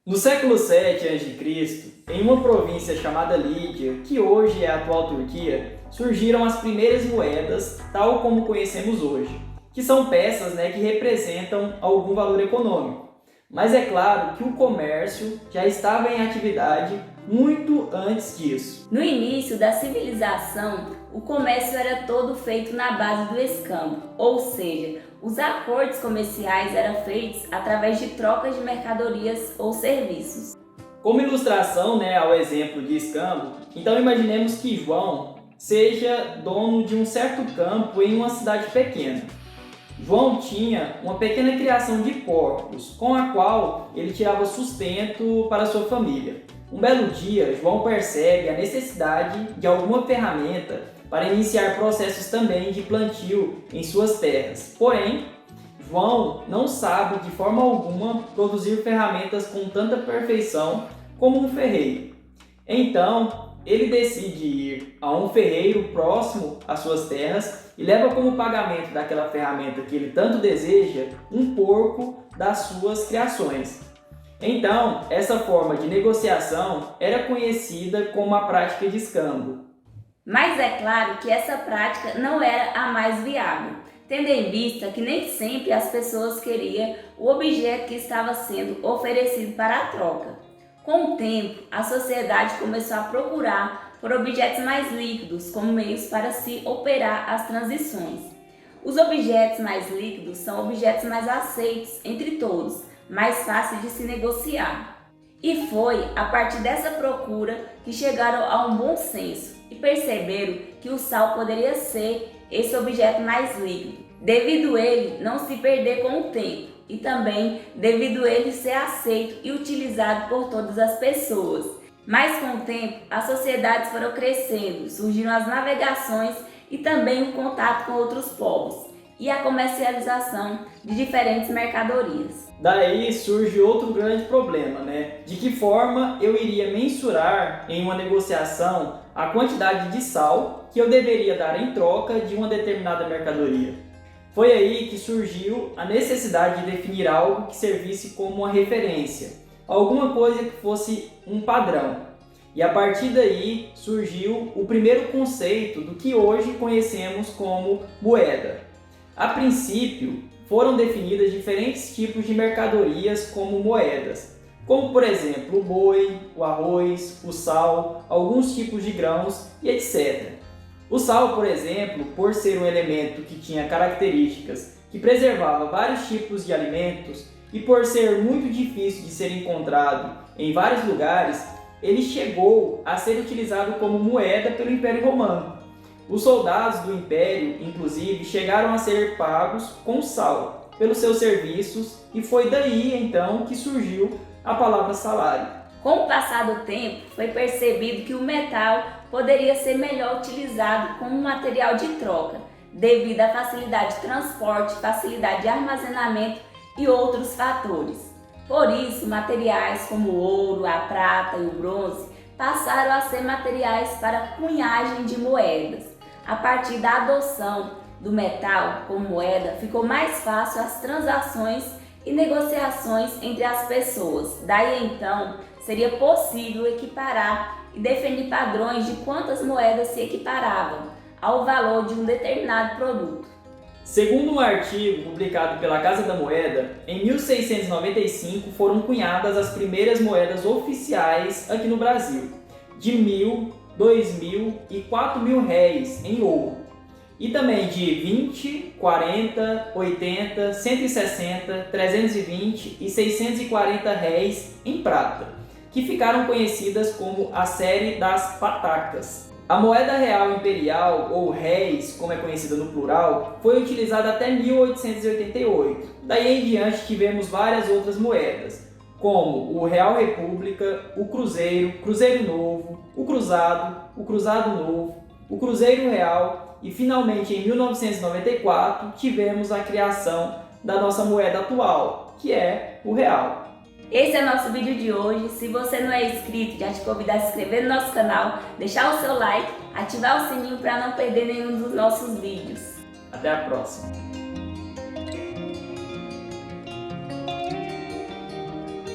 No século 7 a.C., em uma província chamada Lídia, que hoje é a atual Turquia, surgiram as primeiras moedas, tal como conhecemos hoje, que são peças que representam algum valor econômico. Mas é claro que o comércio já estava em atividade muito antes disso. No início da civilização, o comércio era todo feito na base do escambo, ou seja, os acordos comerciais eram feitos através de trocas de mercadorias ou serviços. Como ilustração ao exemplo de escambo, então imaginemos que João seja dono de um certo campo em uma cidade pequena. João tinha uma pequena criação de porcos, com a qual ele tirava sustento para sua família. Um belo dia, João percebe a necessidade de alguma ferramenta para iniciar processos também de plantio em suas terras. Porém, João não sabe de forma alguma produzir ferramentas com tanta perfeição como um ferreiro. Então, ele decide ir a um ferreiro próximo às suas terras e leva como pagamento daquela ferramenta que ele tanto deseja um porco das suas criações. Então, essa forma de negociação era conhecida como a prática de escambo. Mas é claro que essa prática não era a mais viável, tendo em vista que nem sempre as pessoas queriam o objeto que estava sendo oferecido para a troca. Com o tempo, a sociedade começou a procurar por objetos mais líquidos como meios para se operar as transições. Os objetos mais líquidos são objetos mais aceitos entre todos, mais fáceis de se negociar. E foi a partir dessa procura que chegaram a um bom senso e perceberam que o sal poderia ser esse objeto mais líquido, devido ele não se perder com o tempo e também devido ele ser aceito e utilizado por todas as pessoas. Mas com o tempo, as sociedades foram crescendo, surgiram as navegações e também o contato com outros povos e a comercialização de diferentes mercadorias. Daí surge outro grande problema, De que forma eu iria mensurar em uma negociação a quantidade de sal que eu deveria dar em troca de uma determinada mercadoria. Foi aí que surgiu a necessidade de definir algo que servisse como uma referência, alguma coisa que fosse um padrão. E a partir daí surgiu o primeiro conceito do que hoje conhecemos como moeda. A princípio, foram definidas diferentes tipos de mercadorias como moedas, como por exemplo o boi, o arroz, o sal, alguns tipos de grãos e etc. O sal, por exemplo, por ser um elemento que tinha características que preservava vários tipos de alimentos e por ser muito difícil de ser encontrado em vários lugares, ele chegou a ser utilizado como moeda pelo Império Romano. Os soldados do Império, inclusive, chegaram a ser pagos com sal pelos seus serviços e foi daí então que surgiu a palavra salário. Com o passar do tempo, foi percebido que o metal poderia ser melhor utilizado como material de troca, devido à facilidade de transporte, facilidade de armazenamento e outros fatores. Por isso, materiais como o ouro, a prata e o bronze passaram a ser materiais para cunhagem de moedas. A partir da adoção do metal como moeda, ficou mais fácil as transações e negociações entre as pessoas. Daí então, seria possível equiparar e definir padrões de quantas moedas se equiparavam ao valor de um determinado produto. Segundo um artigo publicado pela Casa da Moeda, em 1695 foram cunhadas as primeiras moedas oficiais aqui no Brasil, de 1.000, 2.000 e 4.000 réis em ouro, e também de 20, 40, 80, 160, 320 e 640 réis em prata, que ficaram conhecidas como a série das patacas. A moeda real imperial, ou réis, como é conhecida no plural, foi utilizada até 1888. Daí em diante tivemos várias outras moedas, como o Real República, o Cruzeiro, Cruzeiro Novo, o Cruzado Novo, o Cruzeiro Real e finalmente em 1994 tivemos a criação da nossa moeda atual, que é o Real. Esse é o nosso vídeo de hoje. Se você não é inscrito, já te convido a se inscrever no nosso canal, deixar o seu like, ativar o sininho para não perder nenhum dos nossos vídeos. Até a próxima!